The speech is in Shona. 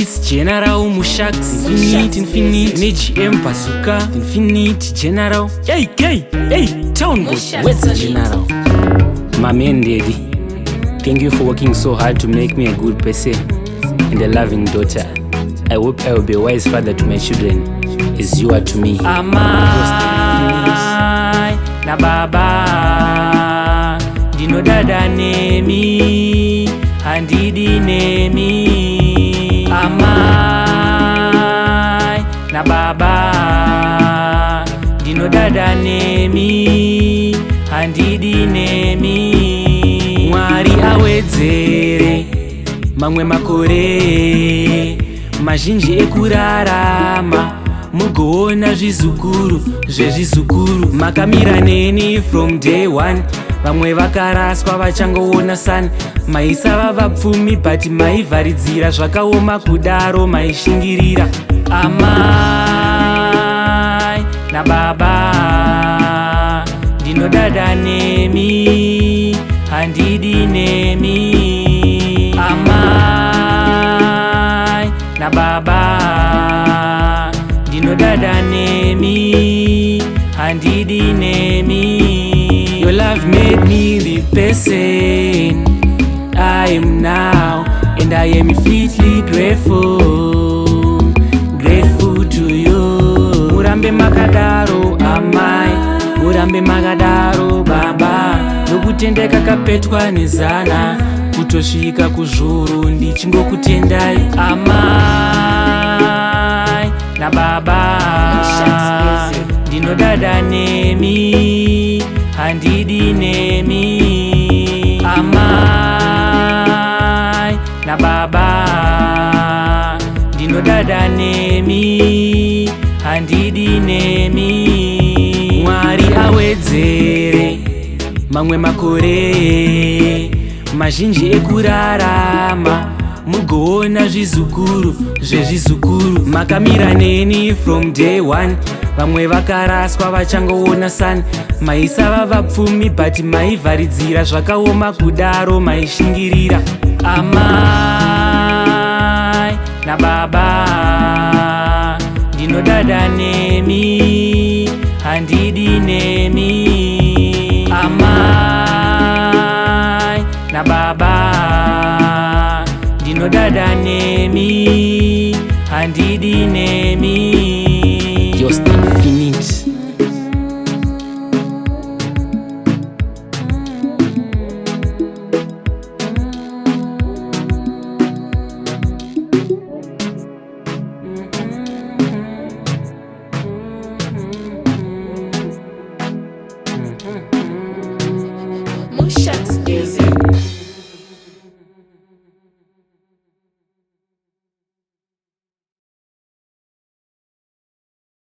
It's general Mushax, infinite, NGM Bazooka, infinite, general. Hey, town boss, where's the general? My man daddy, thank you for working so hard to make me a good person and a loving daughter. I hope I will be a wise father to my children as you are to me. Amai na baba dino dada nemi handidi nemi. Amai na baba dino dada nemi handidi nemi. Mwari awedzere mamwe makore mazhinji ekurarama mugoona zvizukuru zvezvizukuru. Makamira neni from day one, vamwe vakaraswa vachangoona sun. Maisava vapfumi but maivharidzira zvakaoma kudaro maishingirira. Amai na baba ndinodada nemi handidi nemi. Amai na baba ndinodada nemi handidi nemi. Your love made me the person I am now, and I am infinitely grateful to you. Murambe makadaro amai, murambe makadaro baba. Nokutendeka kapetwa nezana kutosvika kuzvuru ndichingokutendai. Amai na baba ndinodada nemi handidi nemi. Amai na baba ndinodada nemi handidi nemi. Mwari awedzere mamwe makore mazhinji ekurarama mugoona zvizukuru zvezvizukuru. Makamira neni from day one, vamwe vakaraswa vachangoona sun. Maisava vapfumi but maivharidzira zvakaoma kudaro maishingirira. Amai na baba ndinodada nemi handidi nemi. Amai na baba ndinodada nemi handidi nemi.